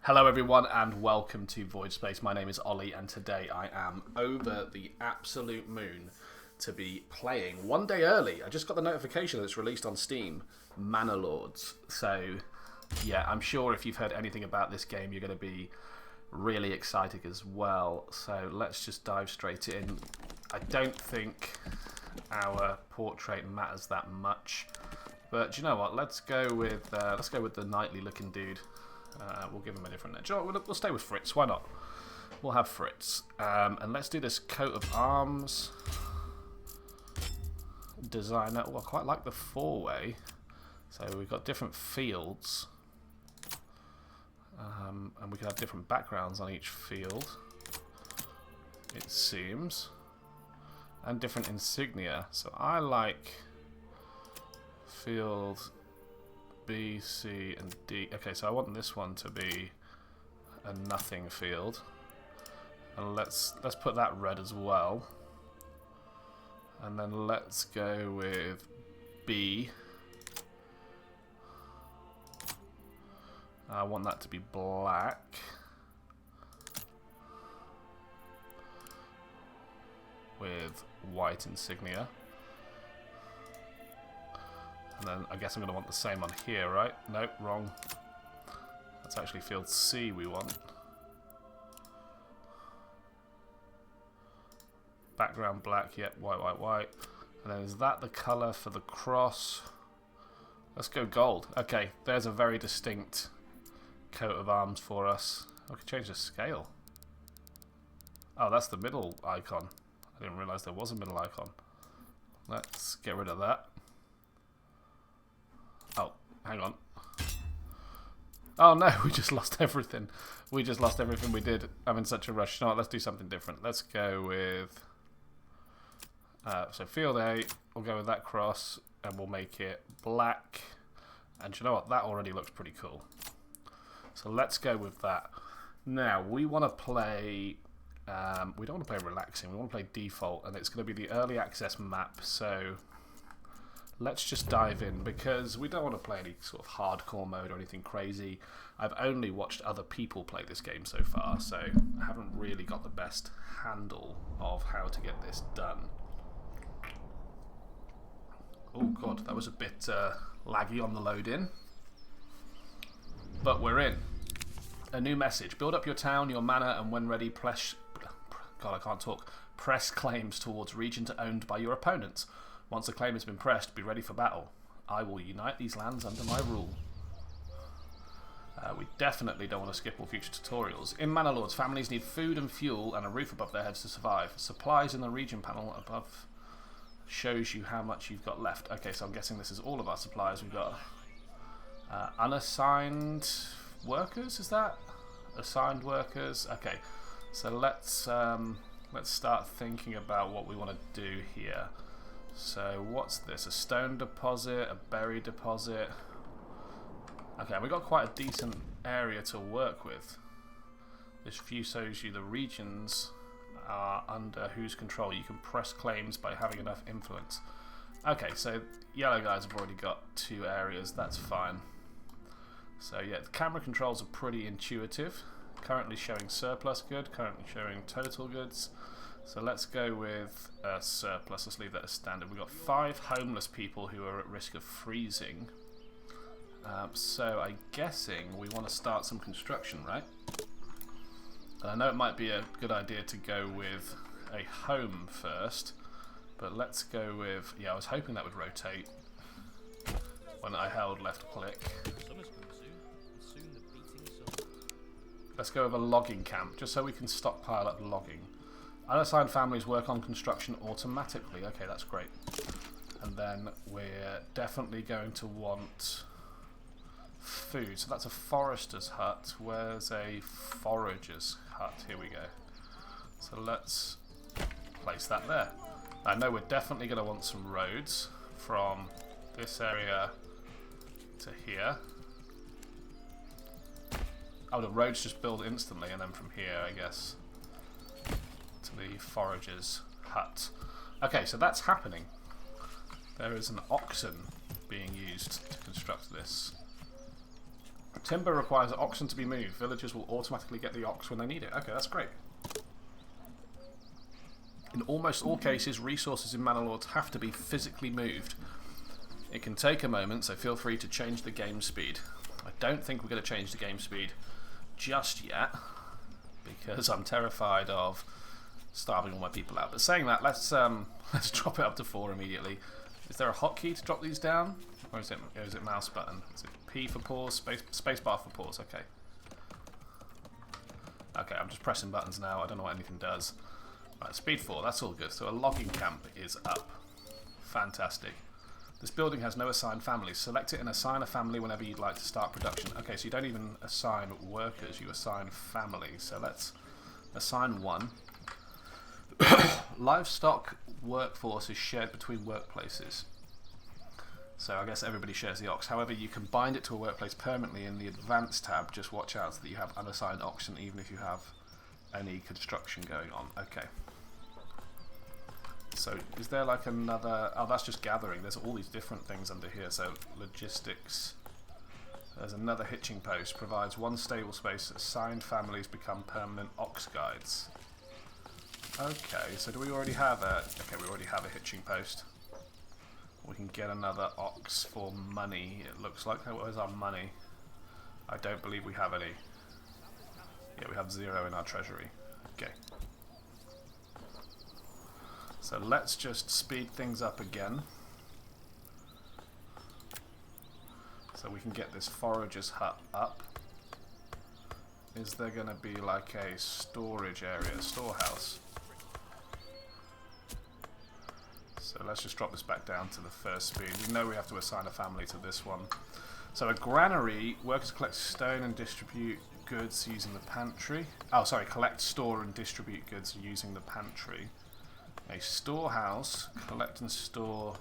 Hello everyone and welcome to Voidspace. My name is Ollie and today I am over the absolute moon to be playing one day early. I just got the notification that it's released on Steam, Manor Lords. So yeah, I'm sure if you've heard anything about this game you're going to be really excited as well. So let's just dive straight in. I don't think our portrait matters that much, but do you know what? Let's go with the knightly looking dude. We'll give him a different name. We'll stay with Fritz. Why not? We'll have Fritz. And let's do this coat of arms designer. Oh, I quite like the four-way. So we've got different fields. And we can have different backgrounds on each field, it seems. And different insignia. So I like field B, C, and D. Okay, so I want this one to be a nothing field, and let's put that red as well. And then let's go with B. I want that to be black. With white insignia. And then I guess I'm going to want the same on here, right? Nope, wrong. That's actually field C we want. Background black, yep, white, white, white. And then is that the colour for the cross? Let's go gold. Okay, there's a very distinct coat of arms for us. I can change the scale. Oh, that's the middle icon. I didn't realise there was a middle icon. Let's get rid of that. Oh, hang on. Oh no, we just lost everything. We just lost everything we did. I'm in such a rush. No, let's do something different. Let's go with... so field A, we'll go with that cross, and we'll make it black. And you know what? That already looks pretty cool. So let's go with that. Now, we want to play... we don't want to play relaxing. We want to play default, and it's going to be the early access map, so... Let's just dive in, because we don't want to play any sort of hardcore mode or anything crazy. I've only watched other people play this game so far, so I haven't really got the best handle of how to get this done. Oh god, that was a bit laggy on the load in. But we're in. A new message. Build up your town, your manor, and when ready, press claims towards regions owned by your opponents. Once the claim has been pressed, be ready for battle. I will unite these lands under my rule. We definitely don't want to skip all future tutorials. In Manor Lords, families need food and fuel and a roof above their heads to survive. Supplies in the region panel above shows you how much you've got left. Okay, so I'm guessing this is all of our supplies. We've got unassigned workers, is that? Assigned workers. Okay, so let's start thinking about what we want to do here. So what's this? A stone deposit, a berry deposit. Okay, we've got quite a decent area to work with. This view shows you the regions are under whose control. You can press claims by having enough influence. Okay, so yellow guys have already got 2 areas, that's fine. So yeah, the camera controls are pretty intuitive. Currently showing surplus good, currently showing total goods. So let's go with surplus. Let's leave that as standard. We've got 5 homeless people who are at risk of freezing. So I'm guessing we want to start some construction, right? And I know it might be a good idea to go with a home first, but let's go with... Yeah, I was hoping that would rotate when I held left click. Let's go with a logging camp, just so we can stockpile up logging. Unassigned families work on construction automatically. Okay, that's great. And then we're definitely going to want food. So that's a forester's hut. Where's a forager's hut? Here we go. So let's place that there. I know we're definitely going to want some roads from this area to here. Oh, the roads just build instantly, and then from here, I guess, to the forager's hut. Okay, so that's happening. There is an oxen being used to construct this. Timber requires oxen to be moved. Villagers will automatically get the ox when they need it. Okay, that's great. In almost all cases, resources in Manor Lords have to be physically moved. It can take a moment, so feel free to change the game speed. I don't think we're going to change the game speed just yet, because I'm terrified of starving all my people out. But saying that, let's drop it up to 4 immediately. Is there a hotkey to drop these down? Or is it mouse button? Is it P for pause, space bar for pause? Okay. Okay, I'm just pressing buttons now. I don't know what anything does. Right, speed 4, that's all good. So a logging camp is up. Fantastic. This building has no assigned families. Select it and assign a family whenever you'd like to start production. Okay, so you don't even assign workers, you assign families. So let's assign 1. Livestock workforce is shared between workplaces. So I guess everybody shares the ox. However, you can bind it to a workplace permanently in the advanced tab. Just watch out so that you have unassigned oxen even if you have any construction going on. Okay. So is there like another... Oh, that's just gathering. There's all these different things under here. So logistics. There's another hitching post. Provides 1 stable space. Assigned families become permanent ox guides. Okay, so do we already have a... Okay, we already have a hitching post. We can get another ox for money, it looks like. Where's our money? I don't believe we have any. Yeah, we have 0 in our treasury. Okay. So let's just speed things up again. So we can get this forager's hut up. Is there going to be like a storage area, storehouse? So let's just drop this back down to the first speed. We know we have to assign a family to this one. So a granary, workers collect stone and distribute goods using the pantry. Oh, sorry, collect, store and distribute goods using the pantry. A storehouse, collect and store.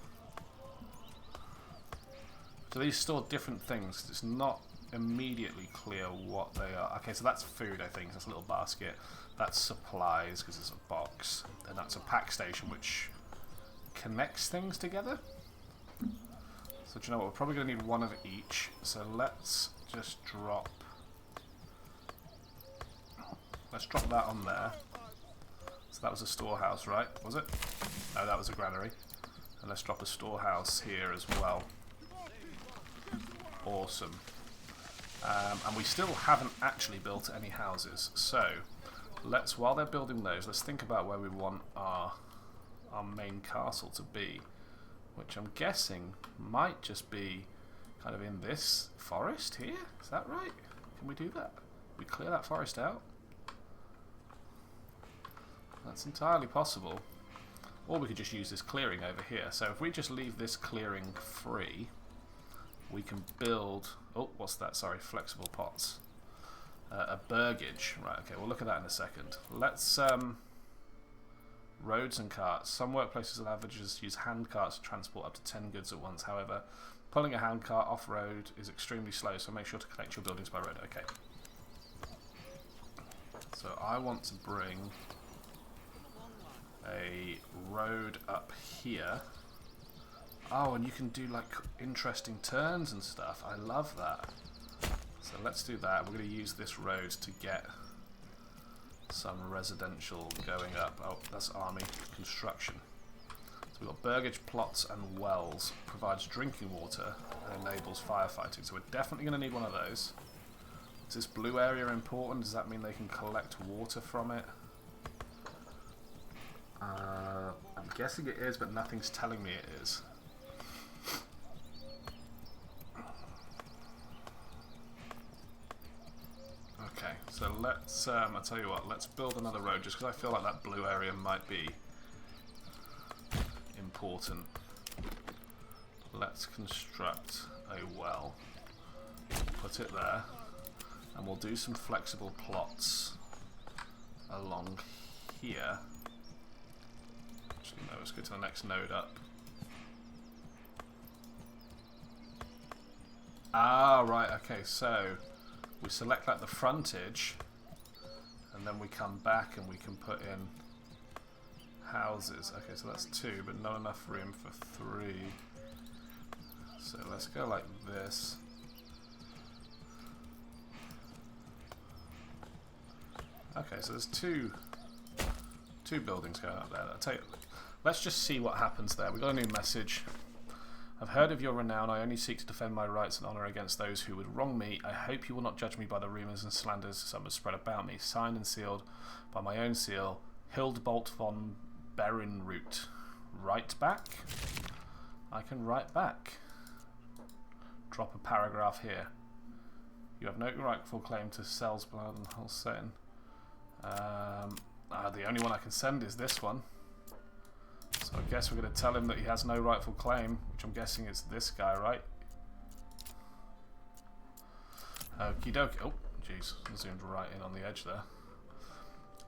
So these store different things, 'cause it's not immediately clear what they are. Okay, so that's food, I think. That's a little basket. That's supplies, because it's a box. And that's a pack station, which connects things together. So do you know what, we're probably going to need 1 of each, so let's just drop that on there. So that was a storehouse, right? Was it? No, that was a granary. And let's drop a storehouse here as well. Awesome. And we still haven't actually built any houses, so let's, while they're building those, let's think about where we want our main castle to be, which I'm guessing might just be kind of in this forest here. Is that right? Can we do that? We clear that forest out? That's entirely possible. Or we could just use this clearing over here. So if we just leave this clearing free, we can build... Oh, what's that? Sorry, flexible pots. A burgage. Right, okay, we'll look at that in a second. Let's... roads and carts. Some workplaces and averages use hand carts to transport up to 10 goods at once. However, pulling a hand cart off-road is extremely slow, so make sure to connect your buildings by road. Okay. So I want to bring a road up here. Oh, and you can do like interesting turns and stuff. I love that. So let's do that. We're going to use this road to get some residential going up. Oh, that's army construction. So we've got burgage plots and wells. Provides drinking water and enables firefighting. So we're definitely going to need 1 of those. Is this blue area important? Does that mean they can collect water from it? I'm guessing it is, but nothing's telling me it is. Okay, so let's, I'll tell you what, let's build another road, just because I feel like that blue area might be important. Let's construct a well, put it there, and we'll do some flexible plots along here. Actually, no, let's go to the next node up. Ah, right, okay, so we select like the frontage, and then we come back and we can put in houses. Okay, so that's 2, but not enough room for 3. So let's go like this. Okay, so there's two buildings going up there. I'll tell you, let's just see what happens there. We got a new message. I've heard of your renown. I only seek to defend my rights and honour against those who would wrong me. I hope you will not judge me by the rumours and slanders some have spread about me. Signed and sealed by my own seal, Hildebolt von Berenroot. Write back? I can write back. Drop a paragraph here. You have no rightful claim to Sel's blood and Holstein. The only one I can send is this one. So I guess we're going to tell him that he has no rightful claim, which I'm guessing is this guy, right? Okie dokie. Oh, jeez. I zoomed right in on the edge there.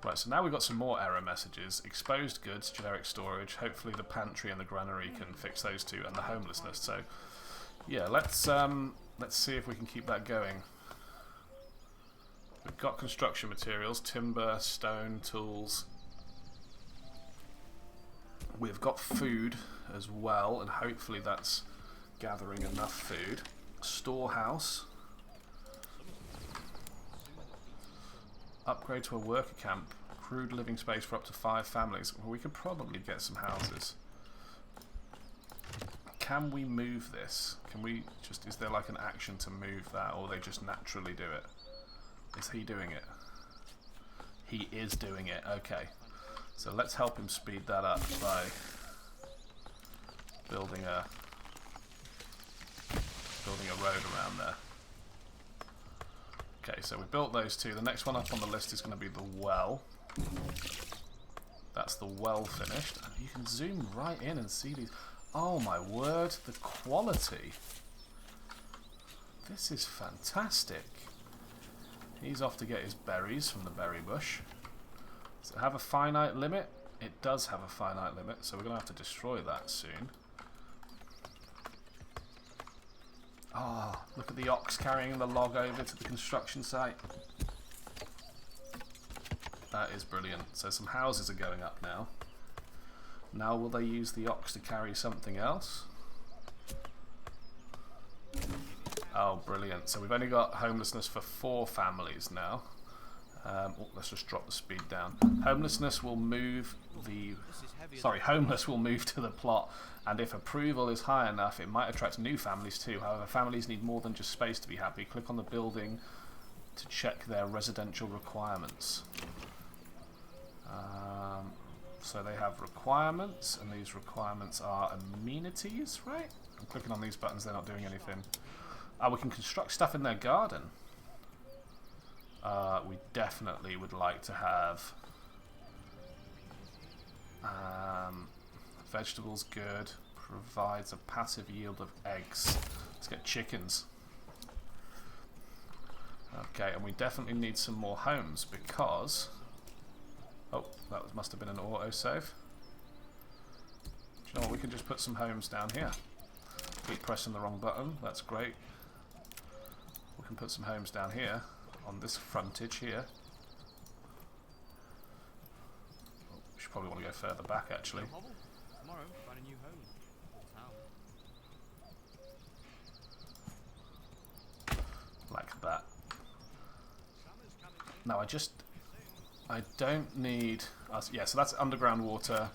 Right, so now we've got some more error messages. Exposed goods, generic storage. Hopefully the pantry and the granary can fix those two, and the homelessness. So, yeah, let's see if we can keep that going. We've got construction materials, timber, stone, tools. We've got food as well, and hopefully that's gathering enough food. Storehouse. Upgrade to a worker camp. Crude living space for up to 5 families. Well, we could probably get some houses. Can we move this? Can we just... Is there like an action to move that, or they just naturally do it? Is he doing it? He is doing it. Okay. So let's help him speed that up by building a road around there. Okay, so we built those two. The next one up on the list is going to be the well. That's the well finished. You can zoom right in and see these. Oh my word, the quality. This is fantastic. He's off to get his berries from the berry bush. Does it have a finite limit? It does have a finite limit, so we're going to have to destroy that soon. Oh, look at the ox carrying the log over to the construction site. That is brilliant. So some houses are going up now. Now will they use the ox to carry something else? Oh, brilliant. So we've only got homelessness for 4 families now. Let's just drop the speed down. Homelessness will move homeless will move to the plot, and if approval is high enough, it might attract new families too. However, families need more than just space to be happy. Click on the building to check their residential requirements. So they have requirements, and these requirements are amenities, right? I'm clicking on these buttons, they're not doing anything. We can construct stuff in their garden. We definitely would like to have vegetables, good, provides a passive yield of eggs. Let's get chickens. Okay, and we definitely need some more homes because... Oh, that must have been an autosave. Do you know what, we can just put some homes down here. Keep pressing the wrong button, that's great. We can put some homes down here. On this frontage here. Oh, we should probably want to go further back actually. Tomorrow, find a new home. Like that. Now I don't need... yeah, so that's underground water.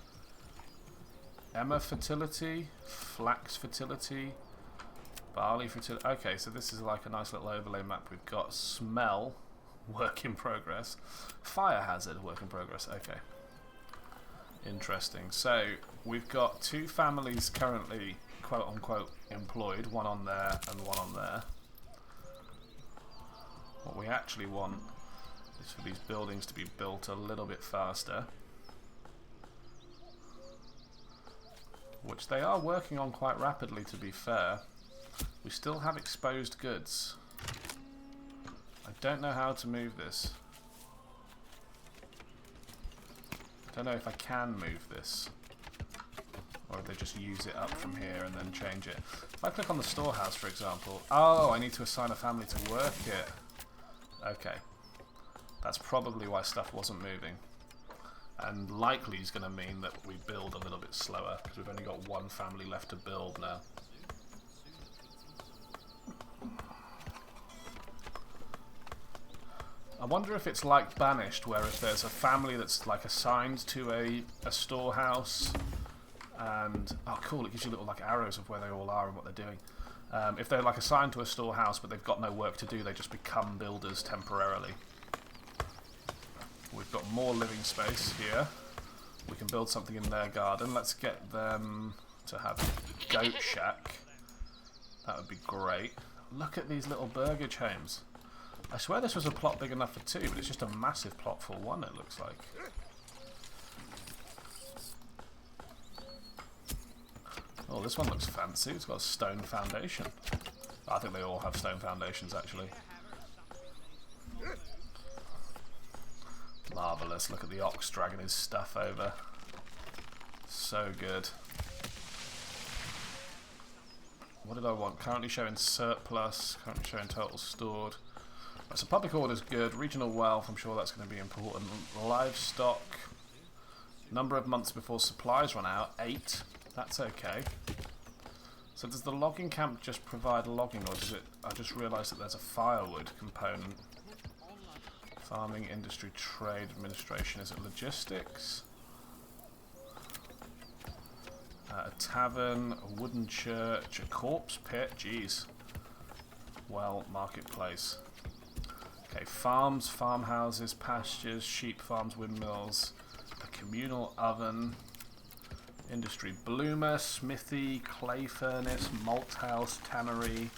Emma fertility, flax fertility, barley fertility. Okay, so this is like a nice little overlay map. We've got smell, work in progress. Fire hazard, work in progress. Okay. Interesting. So we've got 2 families currently quote unquote employed, one on there and one on there. What we actually want is for these buildings to be built a little bit faster, which they are working on quite rapidly, to be fair. We still have exposed goods. I don't know how to move this. I don't know if I can move this, or if they just use it up from here and then change it. If I click on the storehouse, for example... Oh, I need to assign a family to work it. Okay. That's probably why stuff wasn't moving. And likely is going to mean that we build a little bit slower, because we've only got 1 family left to build now. I wonder if it's like Banished, where if there's a family that's like assigned to a storehouse, and oh cool, it gives you little like arrows of where they all are and what they're doing. If they're like assigned to a storehouse but they've got no work to do, they just become builders temporarily. We've got more living space here. We can build something in their garden. Let's get them to have a goat shack. That would be great. Look at these little burgage homes. I swear this was a plot big enough for 2, but it's just a massive plot for 1, it looks like. Oh, this one looks fancy. It's got a stone foundation. I think they all have stone foundations, actually. Marvellous. Look at the ox dragging his stuff over. So good. What did I want? Currently showing surplus. Currently showing total stored. Right, so public order's good. Regional wealth, I'm sure that's going to be important. Livestock. Number of months before supplies run out. 8. That's okay. So does the logging camp just provide logging, or does it... I just realised that there's a firewood component. Farming, industry, trade, administration. Is it logistics? A tavern, a wooden church, a corpse pit. Jeez. Well, marketplace. Okay, farms, farmhouses, pastures, sheep farms, windmills, a communal oven, industry, bloomer, smithy, clay furnace, malt house, tannery.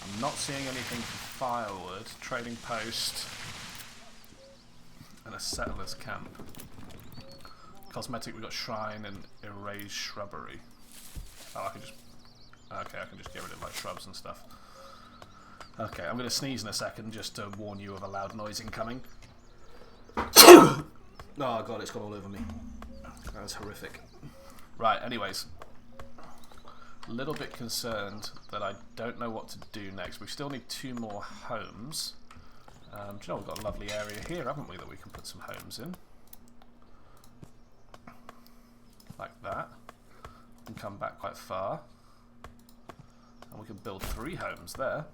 I'm not seeing anything for firewood, trading post, and a settler's camp. Cosmetic, we've got shrine and erased shrubbery. Oh, I can just... Okay, I can just get rid of like shrubs and stuff. Okay, I'm going to sneeze in a second just to warn you of a loud noise incoming. Oh god, it's gone all over me. That was horrific. Right, anyways. A little bit concerned that I don't know what to do next. We still need 2 more homes. Do you know, we've got a lovely area here, haven't we, that we can put some homes in. Like that. And come back quite far. And we can build 3 homes there.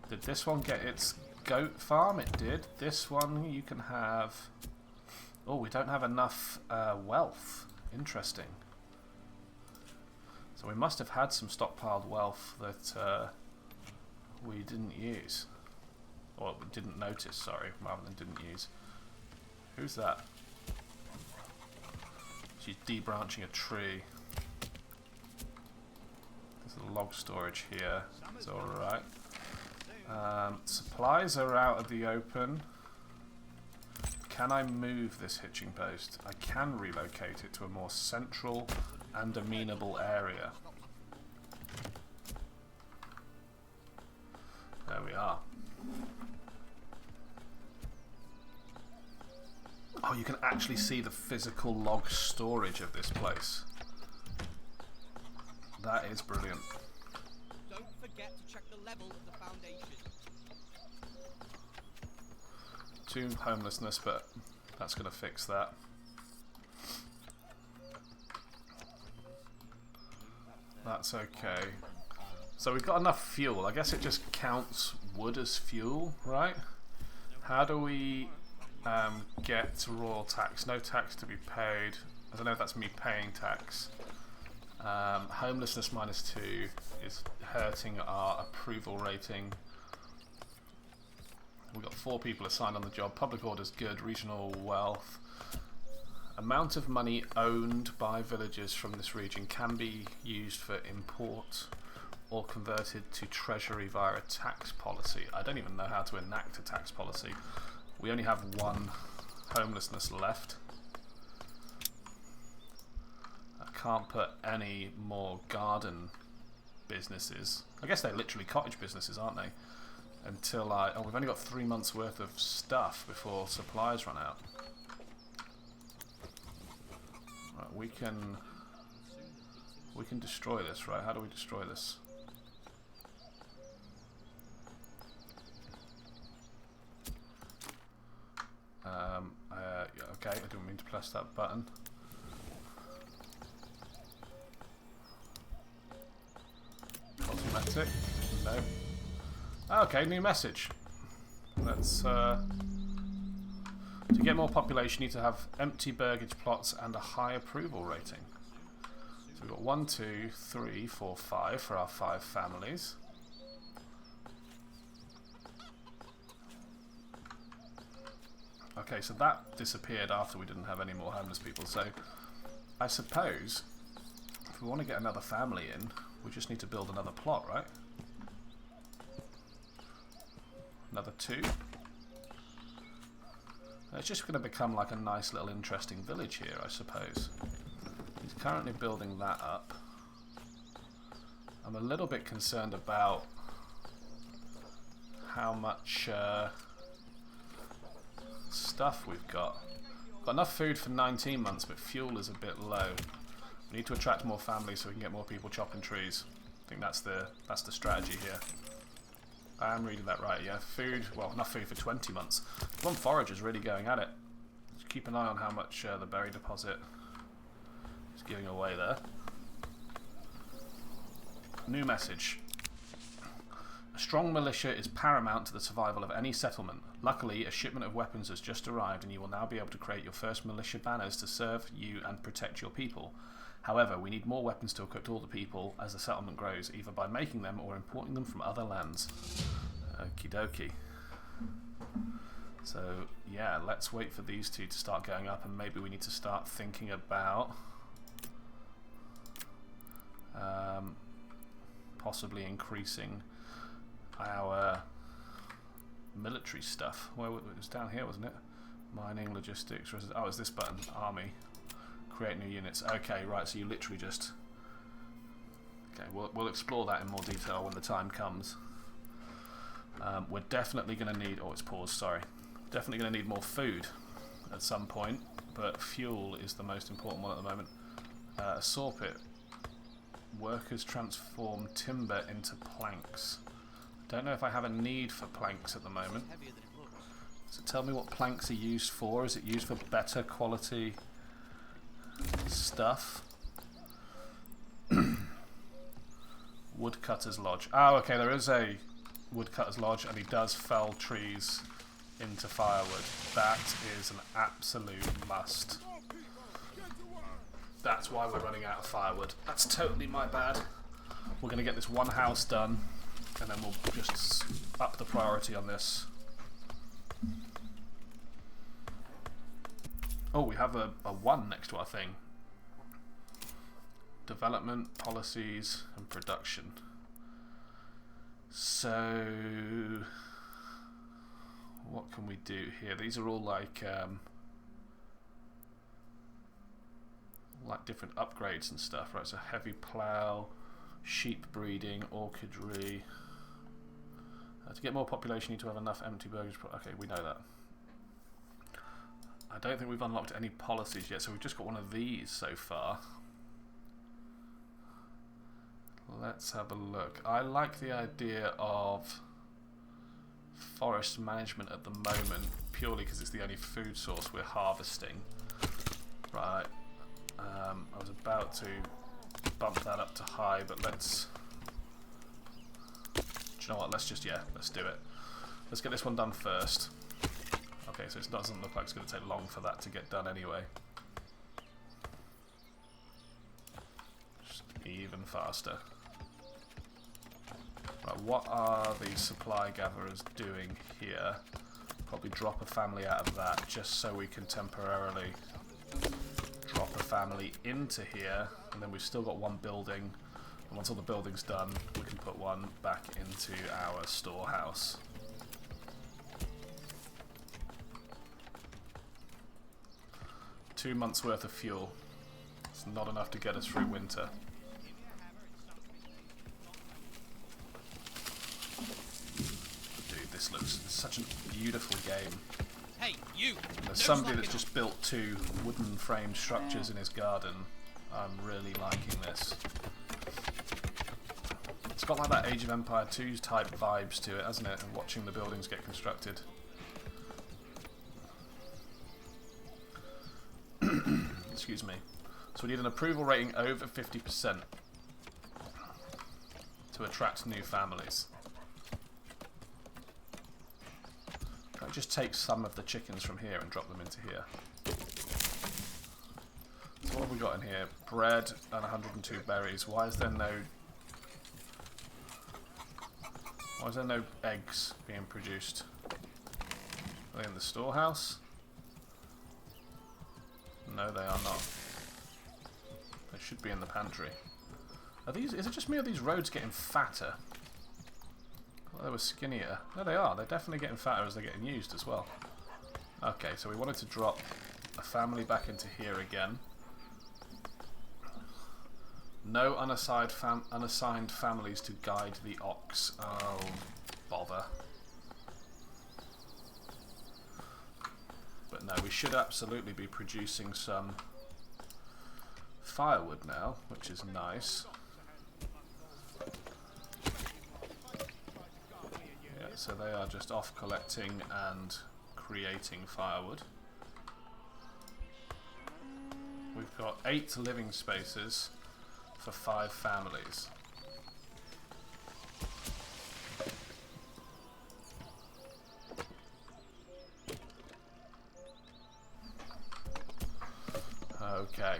Did this one get its goat farm? It did. This one you can have... Oh, we don't have enough wealth. Interesting. So we must have had some stockpiled wealth that we didn't use. Or we didn't notice, sorry, rather than didn't use. Who's that? She's debranching a tree. There's a log storage here. It's alright. Supplies are out of the open. Can I move this hitching post? I can relocate it to a more central and amenable area. There we are. Oh, you can actually see the physical log storage of this place. That is brilliant. Don't forget to check the level of the foundation. 2 homelessness, but that's going to fix that. That's okay. So we've got enough fuel. I guess it just counts wood as fuel, right? How do we get royal tax? No tax to be paid. I don't know if that's me paying tax. Homelessness -2 is hurting our approval rating. We've got 4 people assigned on the job. Public order's good. Regional wealth. Amount of money owned by villagers from this region can be used for import or converted to treasury via a tax policy. I don't even know how to enact a tax policy. We only have 1 homelessness left. I can't put any more garden businesses. I guess they're literally cottage businesses, aren't they? Until oh, we've only got 3 months worth of stuff before supplies run out. Right, we can destroy this, right? How do we destroy this? Okay, I didn't mean to press that button. Automatic? No. Okay, new message. Let's let's... to get more population, you need to have empty burgage plots and a high approval rating. So we've got 1, 2, 3, 4, 5 for our 5 families. Okay, so that disappeared after we didn't have any more homeless people. So I suppose if we want to get another family in, we just need to build another plot, right? Another 2. It's just going to become like a nice little interesting village here, I suppose. He's currently building that up. I'm a little bit concerned about how much stuff we've got. Got enough food for 19 months, but fuel is a bit low. We need to attract more families so we can get more people chopping trees. I think that's the strategy here. I am reading that right, yeah. Food, well, enough food for 20 months. One forager's really going at it. Just keep an eye on how much the berry deposit is giving away there. New message. A strong militia is paramount to the survival of any settlement. Luckily, a shipment of weapons has just arrived and you will now be able to create your first militia banners to serve you and protect your people. However, we need more weapons to equip all the people as the settlement grows, either by making them or importing them from other lands. Okie dokie. So, yeah, let's wait for these two to start going up, and maybe we need to start thinking about possibly increasing our military stuff. Well, it was down here, wasn't it? Mining, logistics, oh, it's this button, army. Create new units. Okay, right, so you literally just... Okay, we'll explore that in more detail when the time comes. We're definitely going to need... Oh, it's paused, sorry. Definitely going to need more food at some point, but fuel is the most important one at the moment. A saw pit. Workers transform timber into planks. Don't know if I have a need for planks at the moment. So tell me what planks are used for. Is it used for better quality stuff? Woodcutter's Lodge. Oh, okay, there is a Woodcutter's Lodge, and he does fell trees into firewood. That is an absolute must. That's why we're running out of firewood. That's totally my bad. We're going to get this one house done, and then we'll just up the priority on this. Oh, we have a 1 next to our thing. Development, policies, and production. So, what can we do here? These are all like different upgrades and stuff, right? So heavy plough, sheep breeding, orchardry. To get more population, you need to have enough empty burgers. Okay, we know that. I don't think we've unlocked any policies yet, so we've just got one of these so far. Let's have a look. I like the idea of forest management at the moment, purely because it's the only food source we're harvesting. Right. I was about to bump that up to high, but let's... Do you know what? Let's do it. Let's get this one done first. Okay, so it doesn't look like it's going to take long for that to get done anyway. Just even faster. Right, what are the supply gatherers doing here? Probably drop a family out of that, just so we can temporarily drop a family into here, and then we've still got one building, and once all the building's done, we can put one back into our storehouse. $2 months worth of fuel. It's not enough to get us through winter. Dude, this looks such a beautiful game. Hey, you! There's somebody that's just built 2 wooden frame structures in his garden. I'm really liking this. It's got like that Age of Empire 2 type vibes to it, hasn't it? And watching the buildings get constructed. Excuse me. So we need an approval rating over 50% to attract new families. me just take some of the chickens from here and drop them into here. So what have we got in here? Bread and 102 berries. Why is there no eggs being produced? Are they in the storehouse? No, they are not. They should be in the pantry. Are these? Is it just me or are these roads getting fatter? Well, they were skinnier. No, they are. They're definitely getting fatter as they're getting used as well. Okay, so we wanted to drop a family back into here again. No unassigned families to guide the ox. Oh, bother. But no, we should absolutely be producing some firewood now, which is nice. Yeah, so they are just off collecting and creating firewood. We've got 8 living spaces for 5 families. Okay.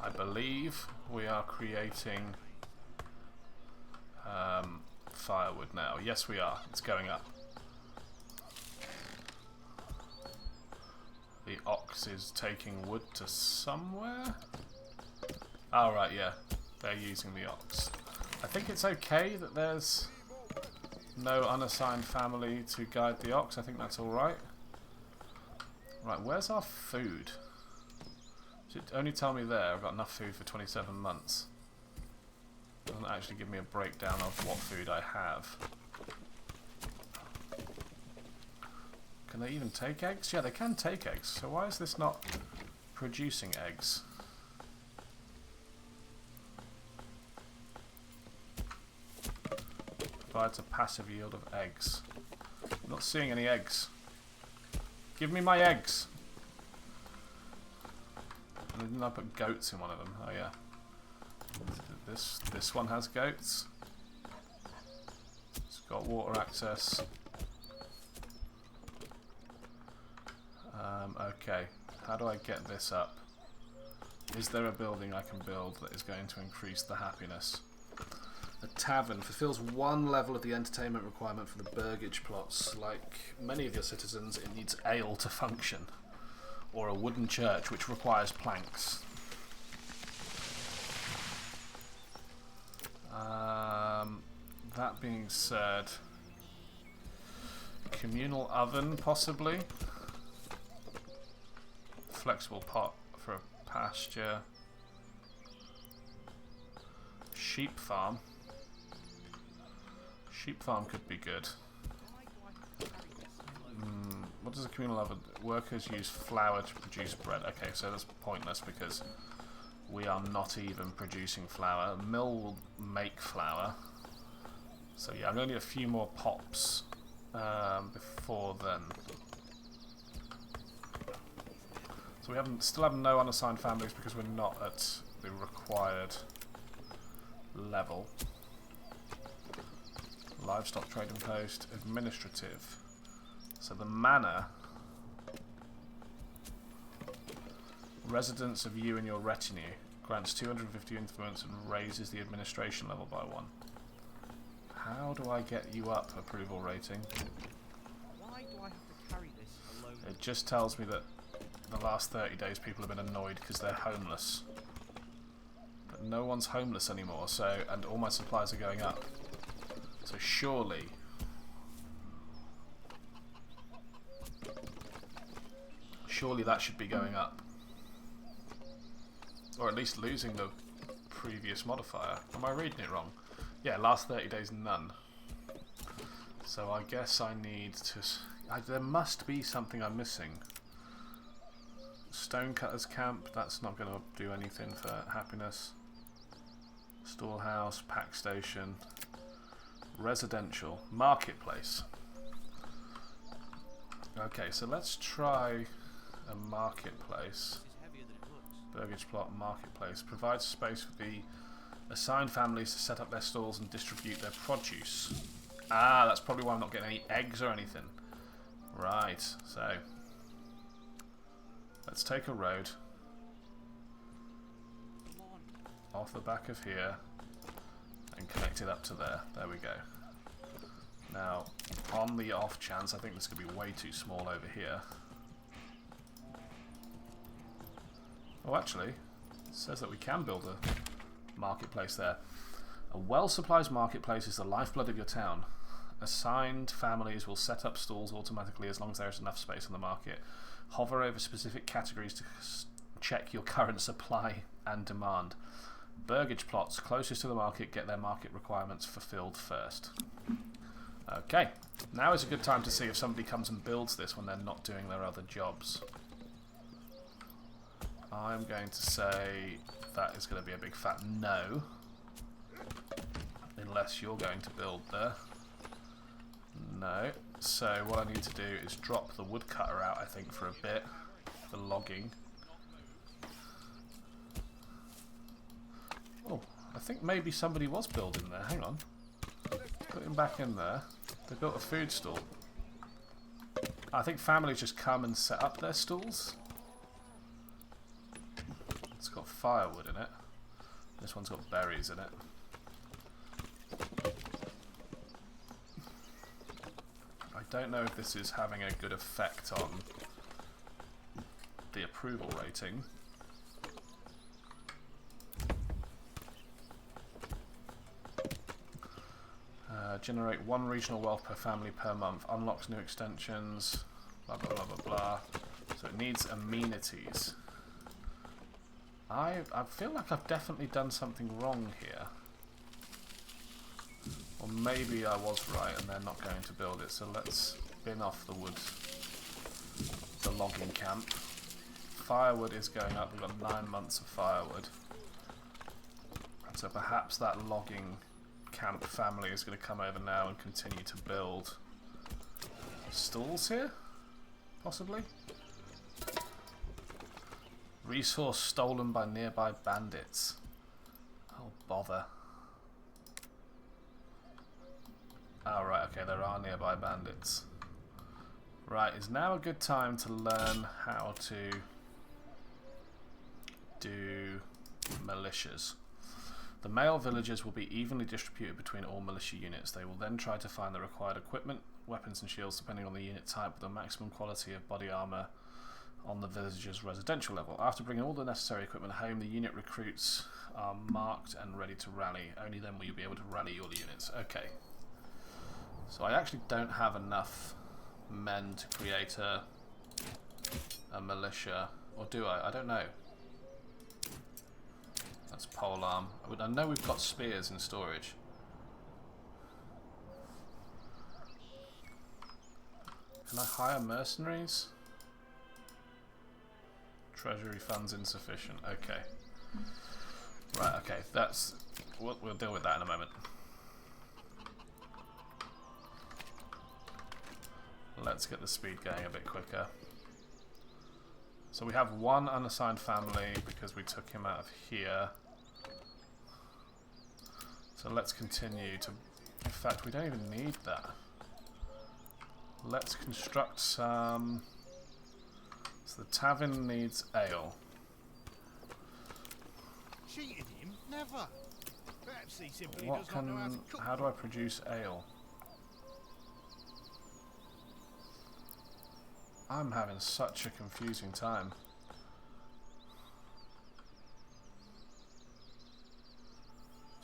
I believe we are creating firewood now. Yes, we are. It's going up. The ox is taking wood to somewhere? Oh, right, yeah. They're using the ox. I think it's okay that there's no unassigned family to guide the ox. I think that's alright. Right, where's our food? Should only tell me there I've got enough food for 27 months. Doesn't actually give me a breakdown of what food I have. Can they even take eggs? Yeah, they can take eggs. So why is this not producing eggs? Provides a passive yield of eggs. I'm not seeing any eggs. Give me my eggs! And didn't I put goats in one of them? Oh yeah. This one has goats. It's got water access. Okay. How do I get this up? Is there a building I can build that is going to increase the happiness? A tavern fulfills 1 level of the entertainment requirement for the burgage plots. Like many of your citizens, it needs ale to function. Or a wooden church which requires planks. That being said, communal oven possibly. Flexible pot for a pasture. Sheep farm. Sheep farm could be good. What does a communal oven do? Workers use flour to produce bread. Okay, so that's pointless because we are not even producing flour. A mill will make flour. So yeah, I'm going to need a few more pops before then. So we still have no unassigned families because we're not at the required level. Livestock trading post, administrative. So the manor, residence of you and your retinue, grants 250 influence and raises the administration level by 1. How do I get you up approval rating? Why do I have to carry this alone? It just tells me that the last 30 days people have been annoyed because they're homeless. But no one's homeless anymore, so and all my supplies are going up. So surely that should be going up. Or at least losing the previous modifier. Am I reading it wrong? Yeah, last 30 days none. So I guess I need to... there must be something I'm missing. Stonecutter's camp, that's not going to do anything for happiness. Storehouse, pack station. Residential. Marketplace. Okay, so let's try a marketplace. Burgage plot marketplace. Provides space for the assigned families to set up their stalls and distribute their produce. Ah, that's probably why I'm not getting any eggs or anything. Right, so let's take a road off the back of here and connect it up to there. There we go. Now, on the off chance, I think this could be way too small over here. Oh, actually, it says that we can build a marketplace there. A well-supplied marketplace is the lifeblood of your town. Assigned families will set up stalls automatically as long as there is enough space on the market. Hover over specific categories to check your current supply and demand. Burgage plots closest to the market get their market requirements fulfilled first. Okay, now is a good time to see if somebody comes and builds this when they're not doing their other jobs. I'm going to say that is going to be a big fat no. Unless you're going to build there. No. So what I need to do is drop the woodcutter out, I think, for a bit. For logging. Oh, I think maybe somebody was building there. Hang on. Put him back in there. They built a food stall. I think families just come and set up their stalls. It's got firewood in it. This one's got berries in it. I don't know if this is having a good effect on the approval rating. Generate 1 regional wealth per family per month. Unlocks new extensions. Blah blah blah blah blah. So it needs amenities. I feel like I've definitely done something wrong here. Or maybe I was right and they're not going to build it. So let's bin off the wood. The logging camp. Firewood is going up. We've got 9 months of firewood. So perhaps that logging camp family is going to come over now and continue to build stalls here? Possibly? Resource stolen by nearby bandits. Oh, bother. Oh, right, okay, there are nearby bandits. Right, is now a good time to learn how to do militias. The male villagers will be evenly distributed between all militia units. They will then try to find the required equipment, weapons and shields depending on the unit type, with the maximum quality of body armour on the villager's residential level. After bringing all the necessary equipment home, the unit recruits are marked and ready to rally. Only then will you be able to rally your units. Okay. So I actually don't have enough men to create a militia. Or do I? I don't know. That's polearm. I know we've got spears in storage. Can I hire mercenaries? Treasury funds insufficient. Okay. Right, okay. That's... We'll deal with that in a moment. Let's get the speed going a bit quicker. So we have 1 unassigned family because we took him out of here. So let's continue to... In fact, we don't even need that. Let's construct some... So the tavern needs ale. Cheated him? Never. Perhaps he simply What does not know how to cook. How do I produce ale? I'm having such a confusing time.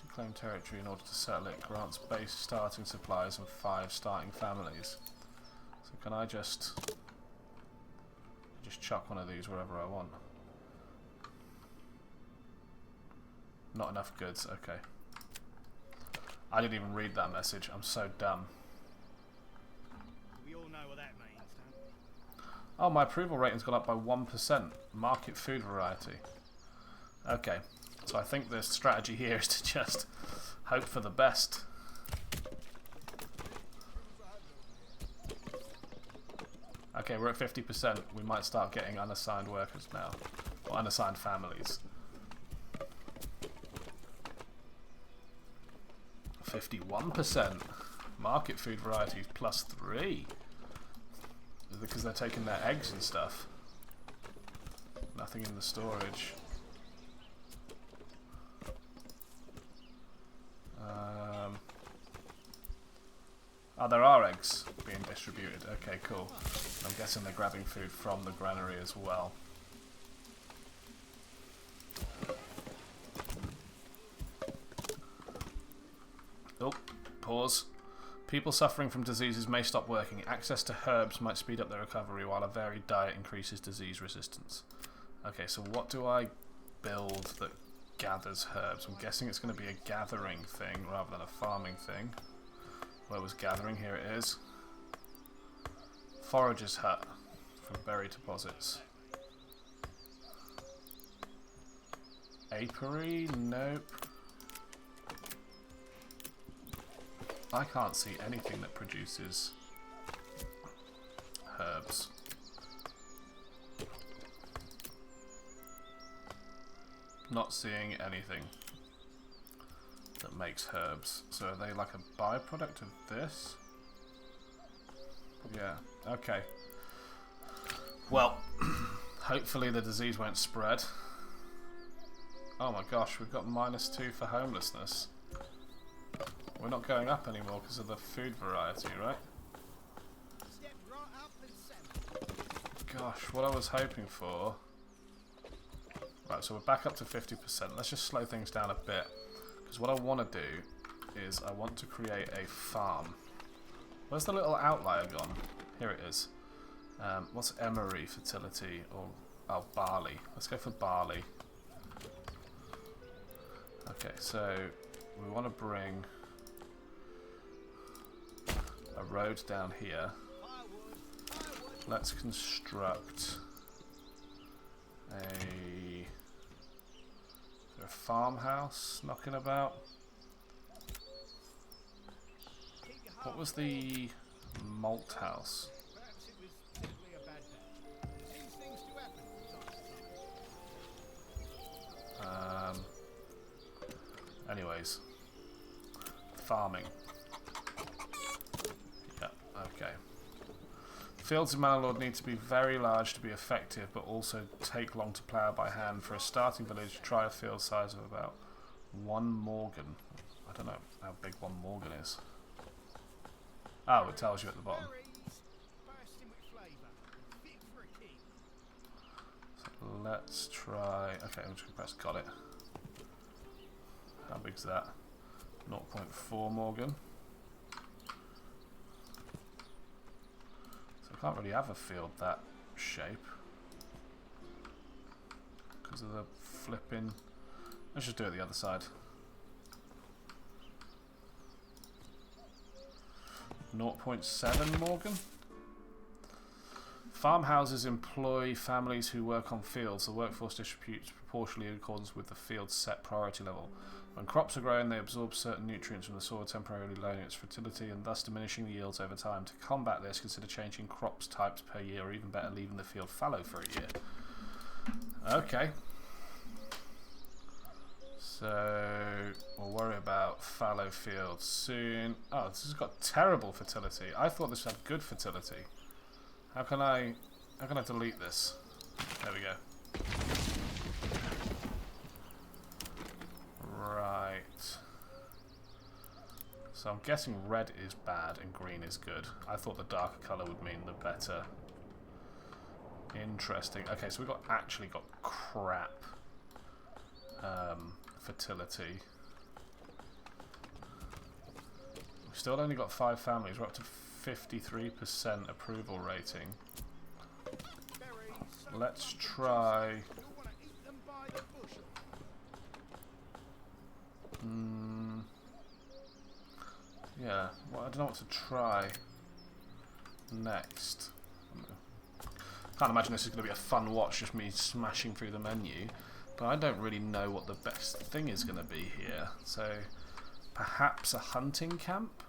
To claim territory in order to settle it grants base starting supplies and 5 starting families. So can I just chuck one of these wherever I want? Not enough goods, okay. I didn't even read that message, I'm so dumb. We all know what that means, don't we? Oh, my approval rating's gone up by 1%. Market food variety. Okay, so I think the strategy here is to just hope for the best. Okay, we're at 50%. We might start getting unassigned workers now. Or unassigned families. 51%. Market food varieties +3. because they're taking their eggs and stuff. Nothing in the storage. Oh, there are eggs being distributed. Okay, cool. I'm guessing they're grabbing food from the granary as well. Oh, pause. People suffering from diseases may stop working. Access to herbs might speed up their recovery, while a varied diet increases disease resistance. Okay, so what do I build that gathers herbs? I'm guessing it's going to be a gathering thing rather than a farming thing. Where was gathering? Here it is. Forager's hut from berry deposits. Apiary? Nope. I can't see anything that produces herbs. Not seeing anything that makes herbs. So are they like a byproduct of this? Yeah, okay. Well, hopefully the disease won't spread. Oh my gosh, we've got -2 for homelessness. We're not going up anymore because of the food variety, right? Gosh, what I was hoping for... Right, so we're back up to 50%. Let's just slow things down a bit. Because what I want to do is I want to create a farm. Where's the little outlier gone? Here it is. What's emery fertility? Or oh, barley. Let's go for barley. Okay, so we want to bring a road down here. Let's construct a farmhouse knocking about. What was the malt house? Anyways, farming. Yeah, okay. Fields in Manor Lord need to be very large to be effective, but also take long to plough by hand. For a starting village, try a field size of about 1 morgan. I don't know how big 1 morgan is. Oh, it tells you at the bottom. So let's try... Okay, I'm just going to press got it. How big's that? 0.4 morgan. So I can't really have a field that shape because of the flipping... Let's just do it the other side. 0.7 morgan. Farmhouses employ families who work on fields. The workforce distributes proportionally in accordance with the field's set priority level. When crops are growing, they absorb certain nutrients from the soil, temporarily lowering its fertility and thus diminishing the yields over time. To combat this, consider changing crops types per year, or even better, leaving the field fallow for a year. Okay. So we'll worry about fallow fields soon. Oh, this has got terrible fertility. I thought this had good fertility. How can I delete this? There we go. Right. So I'm guessing red is bad and green is good. I thought the darker colour would mean the better. Interesting. Okay, so we've actually got crap fertility. We've still only got 5 families. We're up to 53% approval rating. Let's try... yeah, well, I don't know what to try next. Can't imagine this is going to be a fun watch, just me smashing through the menu. But I don't really know what the best thing is going to be here. So, perhaps a hunting camp?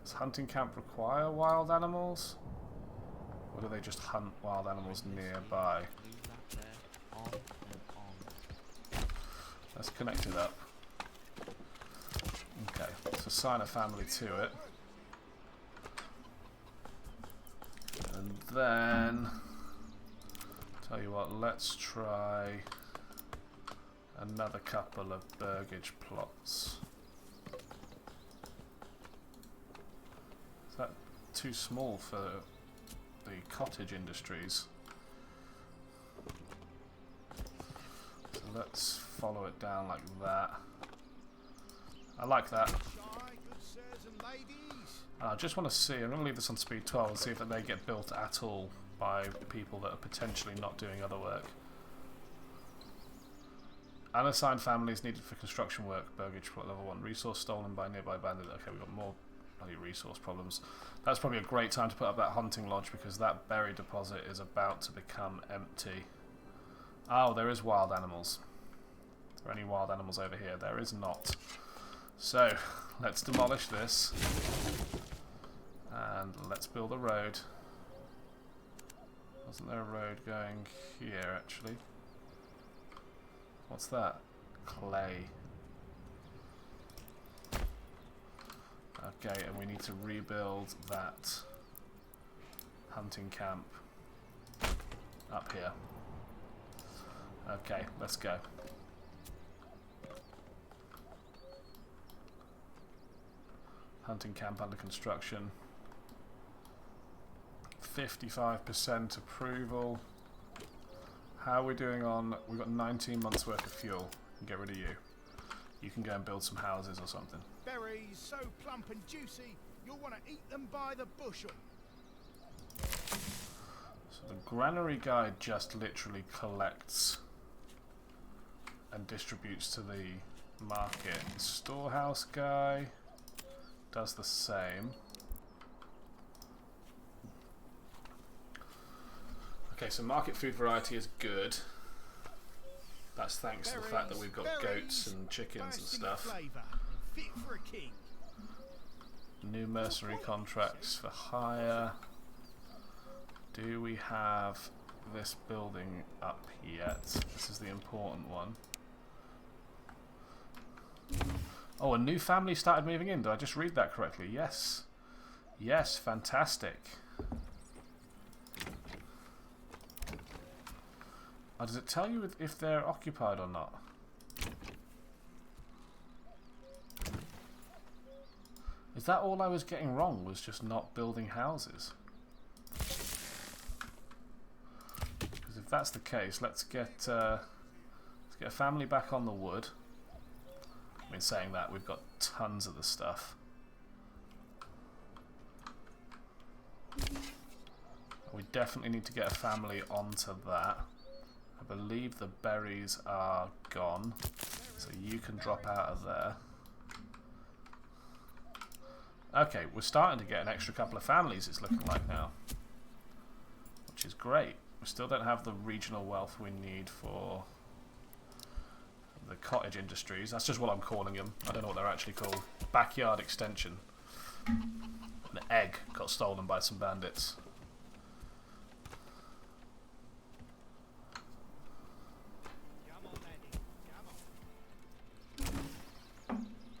Does hunting camp require wild animals? Or do they just hunt wild animals nearby? Let's connect it up. Okay, so assign a family to it. then, tell you what, let's try another couple of burgage plots. Is that too small for the cottage industries? So let's follow it down like that. I like that. I just want to see, I'm going to leave this on speed 12 and see if they get built at all by people that are potentially not doing other work. Unassigned families needed for construction work, burgage plot level 1. Resource stolen by nearby bandit. Okay, we've got more bloody resource problems. That's probably a great time to put up that hunting lodge because that berry deposit is about to become empty. Oh, there is wild animals. Are there any wild animals over here? There is not. So, let's demolish this. And let's build a road. Wasn't there a road going here, actually? What's that? Clay. Okay, and we need to rebuild that hunting camp up here. Okay, let's go. Hunting camp under construction. 55% approval. How are we doing on... We've got 19 months worth of fuel. Get rid of you. You can go and build some houses or something. Berries so plump and juicy, you'll want to eat them by the bushel. So the granary guy just literally collects and distributes to the market. Storehouse guy does the same. Okay, so market food variety is good. That's thanks to the fact that we've got goats and chickens and stuff. Fit for a king. New mercenary contracts for hire. Do we have this building up yet? This is the important one. Oh, a new family started moving in. Did I just read that correctly? Yes. Yes, fantastic. Oh, does it tell you if they're occupied or not? Is that all I was getting wrong, was just not building houses? Because if that's the case, let's get a family back on the wood. I mean, saying that, we've got tons of the stuff. We definitely need to get a family onto that. I believe the berries are gone, so you can drop out of there. Okay, we're starting to get an extra couple of families, it's looking like now, which is great. We still don't have the regional wealth we need for the cottage industries. That's just what I'm calling them. I don't know what they're actually called. Backyard extension. An egg got stolen by some bandits.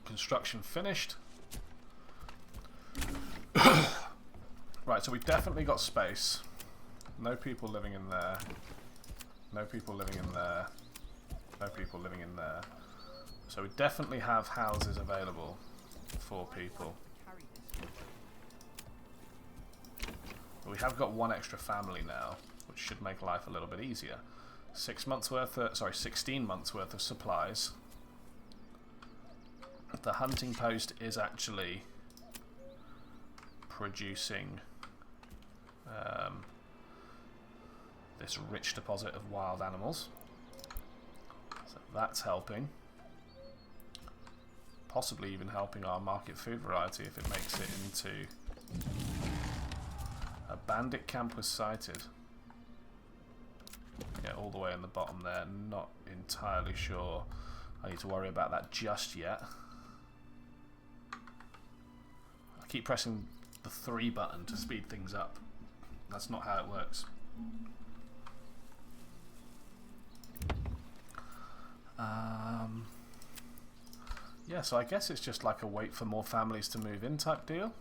Construction finished. Right, so we've definitely got space. No people living in there. No people living in there. No people living in there. So we definitely have houses available for people. But we have got one extra family now, which should make life a little bit easier. 16 months worth of supplies. The hunting post is actually producing this rich deposit of wild animals, so that's helping, possibly even helping our market food variety if it makes it into... A bandit camp was sighted. Yeah, all the way in the bottom there. Not entirely sure I need to worry about that just yet. I keep pressing the 3 button to speed things up. That's not how it works. Yeah, so I guess it's just like a wait for more families to move in type deal.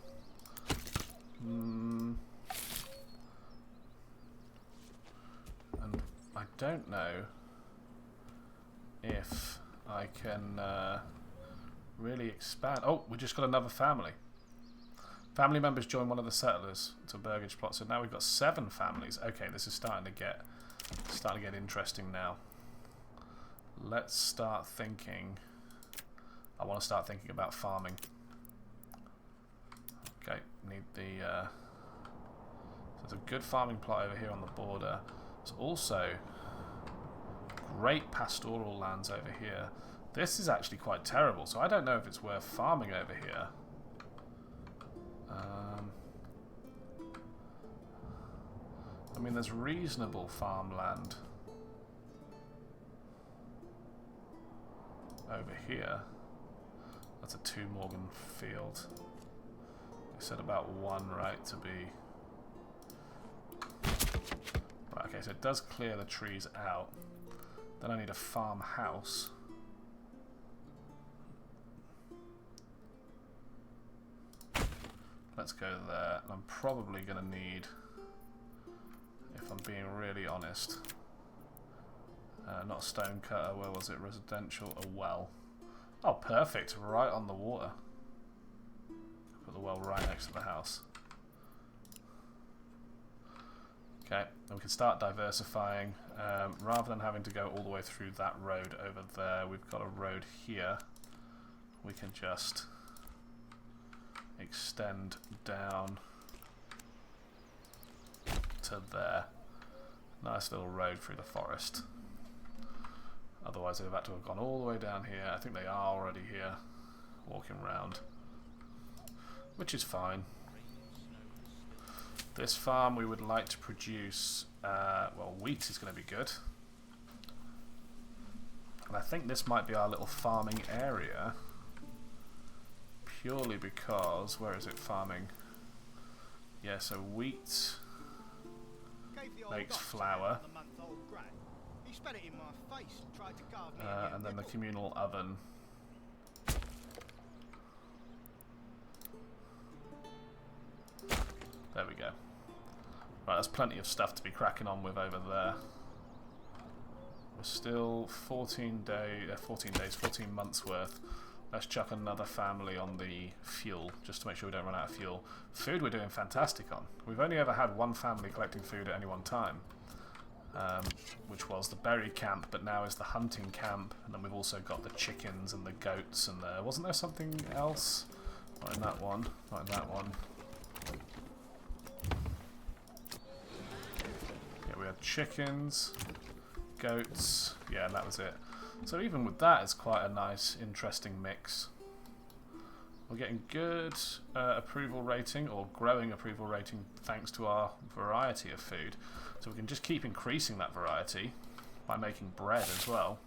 don't know if I can really expand. Oh, we just got another family. Family members join one of the settlers to burgage plot. So now we've got 7 families. Okay, this is starting to get interesting now. Let's start thinking. I want to start thinking about farming. Okay, need the. So there's a good farming plot over here on the border. There's also great pastoral lands over here. This is actually quite terrible, so I don't know if it's worth farming over here. I mean, there's reasonable farmland over here. That's a 2 Morgan field. They said about 1 right to be. Right, okay, so it does clear the trees out. Then I need a farmhouse. Let's go there. I'm probably going to need, if I'm being really honest, not a stone cutter, where was it? Residential, a well. Oh, perfect. Right on the water. Put the well right next to the house. Okay, and we can start diversifying. Rather than having to go all the way through that road over there, we've got a road here. We can just extend down to there. Nice little road through the forest. Otherwise they've had to have gone all the way down here. I think they are already here, walking around, which is fine. This farm we would like to produce, well, wheat is going to be good. And I think this might be our little farming area. Purely because, where is it farming? Yeah, so wheat makes flour. And then the communal oven. There we go. Right, there's plenty of stuff to be cracking on with over there. We're still 14 months worth. Let's chuck another family on the fuel, just to make sure we don't run out of fuel. Food we're doing fantastic on. We've only ever had 1 family collecting food at any one time, which was the berry camp, but now is the hunting camp. And then we've also got the chickens and the goats, and wasn't there something else? Not in that one, not in that one. Yeah, we had chickens, goats, yeah, and that was it. So even with that, it's quite a nice, interesting mix. We're getting good approval rating, or growing approval rating, thanks to our variety of food. So we can just keep increasing that variety by making bread as well.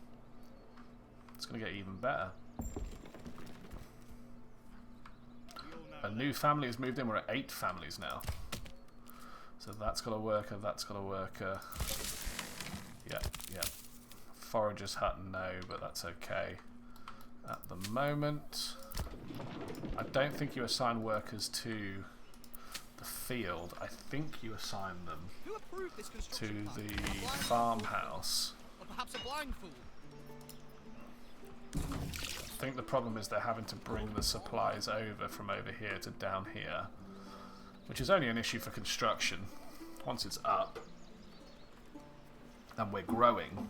It's going to get even better. A new family has moved in. We're at 8 families now. So that's got a worker, that's got a worker. Yeah, yeah. Forager's hut, no, but that's okay. At the moment, I don't think you assign workers to the field. I think you assign them to the farmhouse. Or perhaps a blind fool. I think the problem is they're having to bring the supplies over from over here to down here, which is only an issue for construction. Once it's up and we're growing,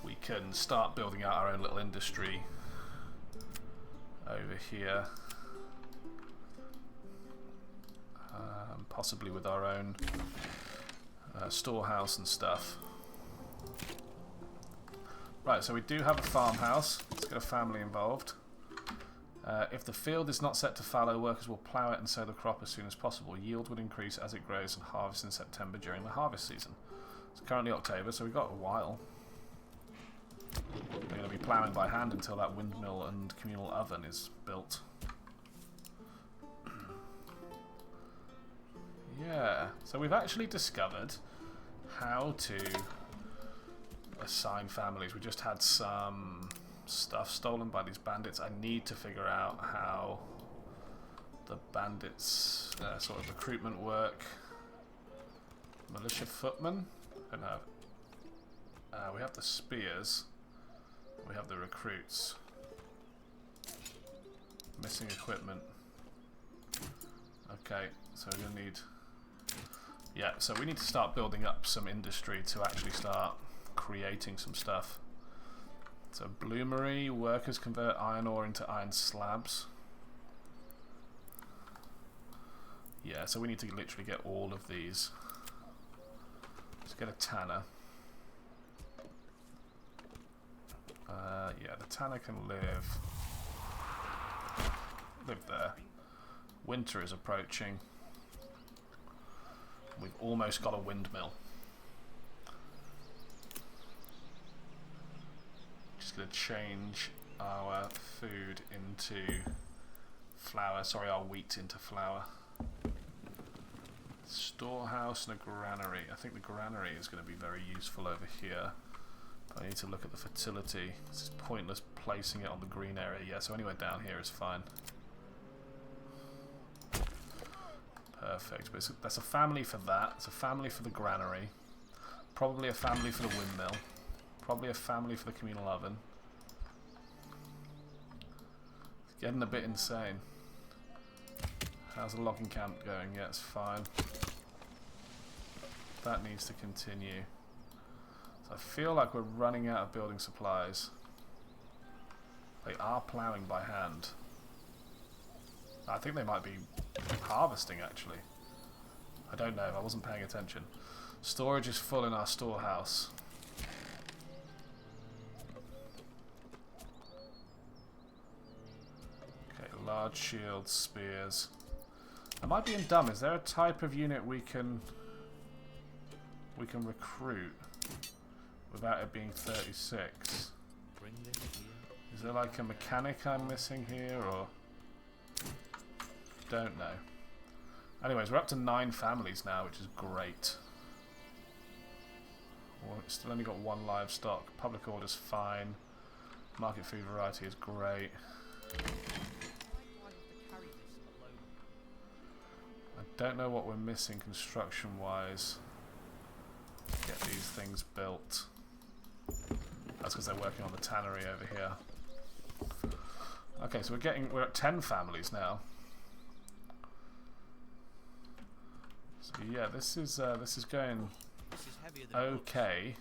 we can start building out our own little industry over here, possibly with our own storehouse and stuff. Right, so we do have a farmhouse. Let's get a family involved. If the field is not set to fallow, workers will plough it and sow the crop as soon as possible. Yield would increase as it grows and harvest in September during the harvest season. It's currently October, so we've got a while. We're going to be ploughing by hand until that windmill and communal oven is built. Yeah, so we've actually discovered how to assign families. We just had some stuff stolen by these bandits. I need to figure out how the bandits sort of recruitment work. Militia footmen? I don't know. We have the spears. We have the recruits. Missing equipment. Okay, so we're gonna need... Yeah, so we need to start building up some industry to actually start creating some stuff. So bloomery, workers convert iron ore into iron slabs. Yeah, so we need to literally get all of these. Let's get a tanner. Yeah, the tanner can live there. Winter is approaching. We've almost got a windmill. Just going to change our food into flour. Sorry, our wheat into flour. Storehouse and a granary. I think the granary is going to be very useful over here. I need to look at the fertility. It's pointless placing it on the green area. Yeah, so anywhere down here is fine. Perfect. But that's a family for that. It's a family for the granary. Probably a family for the windmill. Probably a family for the communal oven. It's getting a bit insane. How's the logging camp going? Yeah, it's fine. That needs to continue. So I feel like we're running out of building supplies. They are ploughing by hand. I think they might be harvesting actually. I don't know, I wasn't paying attention. Storage is full in our storehouse. Okay, large shields, spears. Am I being dumb? Is there a type of unit we can recruit without it being 36? Is there like a mechanic I'm missing here, or don't know. Anyways, we're up to 9 families now, which is great. We've still only got 1 livestock. Public order's fine. Market food variety is great. I don't know what we're missing construction-wise. Get these things built. That's because they're working on the tannery over here. Okay, so we're at 10 families now. So yeah, this is going okay.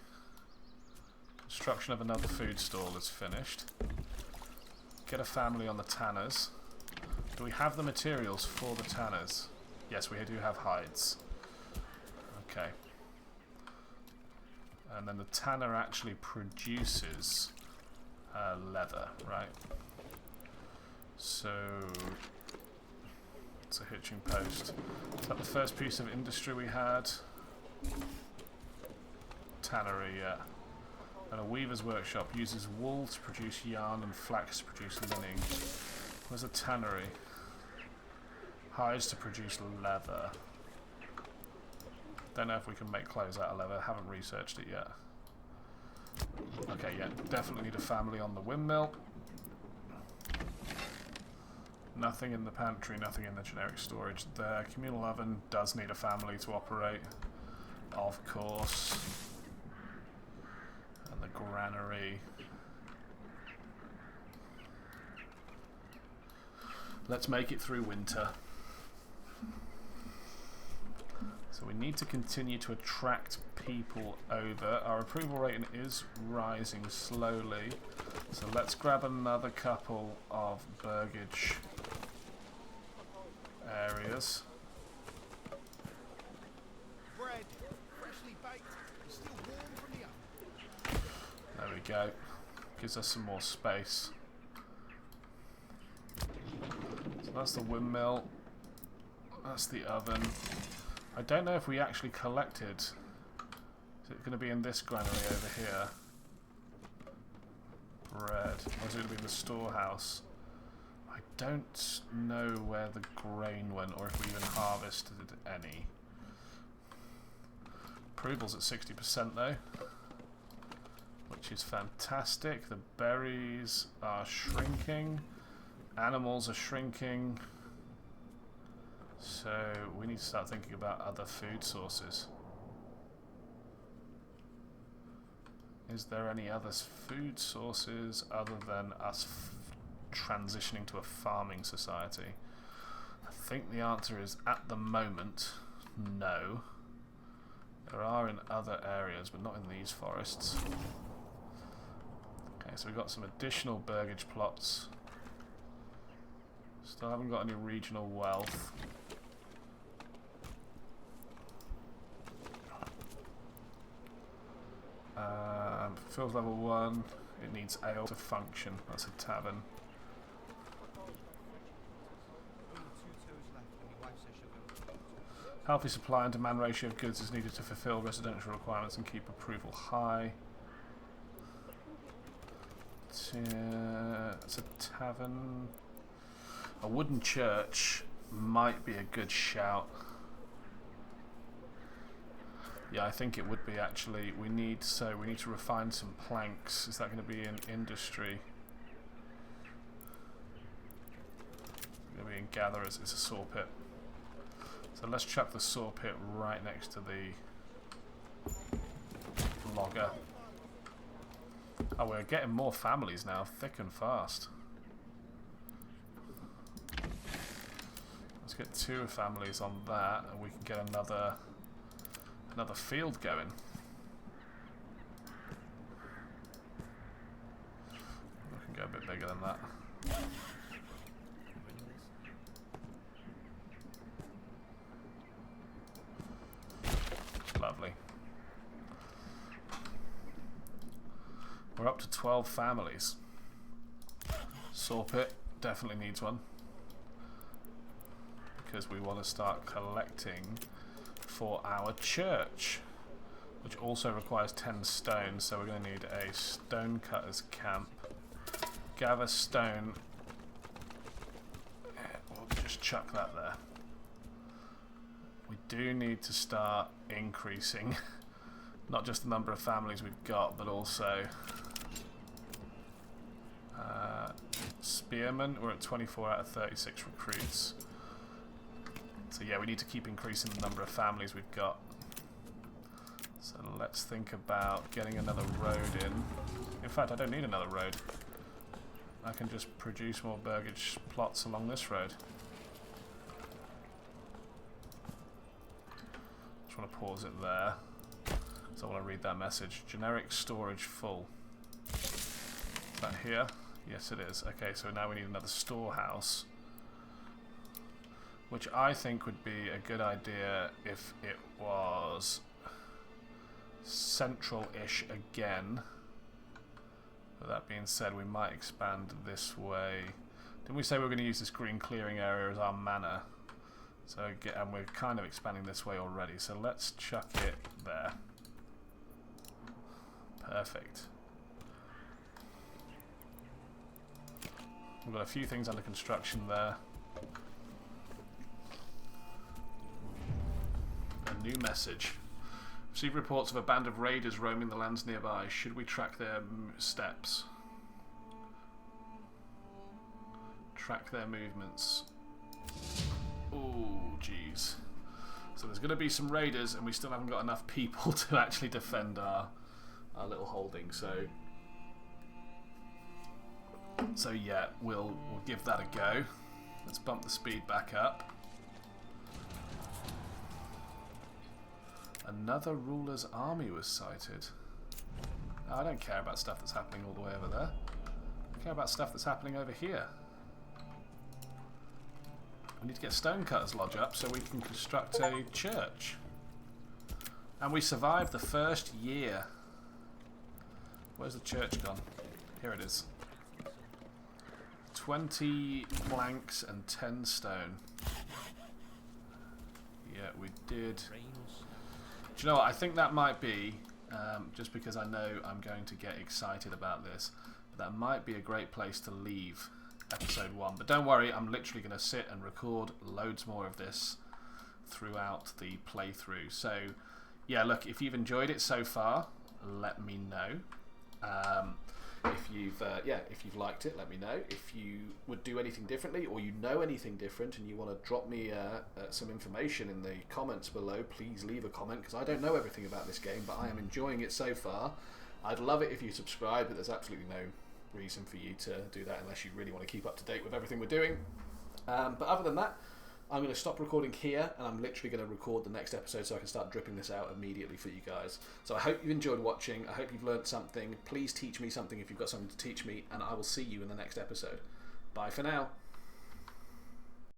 Construction of another food stall is finished. Get a family on the tanners. Do we have the materials for the tanners? Yes, we do have hides. Okay. And then the tanner actually produces leather, right? So it's a hitching post. Is that the first piece of industry we had? Tannery, yeah. And a weaver's workshop uses wool to produce yarn and flax to produce linen. Where's a tannery? Hides to produce leather. Don't know if we can make clothes out of leather. Haven't researched it yet. Okay, yeah, definitely need a family on the windmill. Nothing in the pantry, nothing in the generic storage. The communal oven does need a family to operate, of course. And the granary. Let's make it through winter. So we need to continue to attract people over. Our approval rating is rising slowly. So let's grab another couple of burgage areas. Bread, freshly baked, and still warm from the oven. There we go. Gives us some more space. So that's the windmill. That's the oven. I don't know if we actually collected. Is it going to be in this granary over here? Bread. Or is it going to be in the storehouse? I don't know where the grain went, or if we even harvested any. Approval's at 60% though, which is fantastic. The berries are shrinking. Animals are shrinking. So we need to start thinking about other food sources. Is there any other food sources other than us transitioning to a farming society? I think the answer is, at the moment, no. There are in other areas, but not in these forests. Okay, so we've got some additional burgage plots. Still haven't got any regional wealth. Fulfills level 1. It needs ale to function. That's a tavern. Healthy supply and demand ratio of goods is needed to fulfill residential requirements and keep approval high. It's a tavern. A wooden church might be a good shout. Yeah, I think it would be actually. We need to refine some planks. Is that going to be in industry? It's going to be in gatherers. It's a saw pit. So let's chuck the saw pit right next to the logger. Oh, we're getting more families now, thick and fast. Let's get 2 families on that, and we can get another field going. We can go a bit bigger than that. Lovely. We're up to 12 families. Saw pit definitely needs one, because we want to start collecting for our church, which also requires 10 stone, so we're going to need a stone cutter's camp. Gather stone. We'll just chuck that there. We do need to start increasing not just the number of families we've got, but also spearmen. We're at 24 out of 36 recruits. So yeah, we need to keep increasing the number of families we've got. So let's think about getting another road in. In fact, I don't need another road. I can just produce more burgage plots along this road. Just want to pause it there, because I want to read that message. Generic storage full. Is that here? Yes, it is. Okay, so now we need another storehouse, which I think would be a good idea if it was central-ish again. But that being said, we might expand this way. Didn't we say we were going to use this green clearing area as our manor? So and we're kind of expanding this way already. So let's chuck it there. Perfect. We've got a few things under construction there. A new message. Received reports of a band of raiders roaming the lands nearby. Should we track their steps? Track their movements. Oh, jeez. So there's going to be some raiders, and we still haven't got enough people to actually defend our little holding. So yeah, we'll give that a go. Let's bump the speed back up. Another ruler's army was sighted. I don't care about stuff that's happening all the way over there. I care about stuff that's happening over here. We need to get Stonecutter's Lodge up so we can construct a church. And we survived the first year. Where's the church gone? Here it is. 20 planks and 10 stone. Yeah, we did. Do you know what? I think that might be, just because I know I'm going to get excited about this, but that might be a great place to leave episode 1. But don't worry, I'm literally going to sit and record loads more of this throughout the playthrough. So, yeah, look, if you've enjoyed it so far, let me know. If you've liked it, let me know. If you would do anything differently, or you know anything different and you want to drop me some information in the comments below, please leave a comment, because I don't know everything about this game, but I am enjoying it so far. I'd love it if you subscribe, but there's absolutely no reason for you to do that unless you really want to keep up to date with everything we're doing. But other than that, I'm going to stop recording here, and I'm literally going to record the next episode so I can start dripping this out immediately for you guys. So I hope you've enjoyed watching. I hope you've learned something. Please teach me something if you've got something to teach me, and I will see you in the next episode. Bye for now.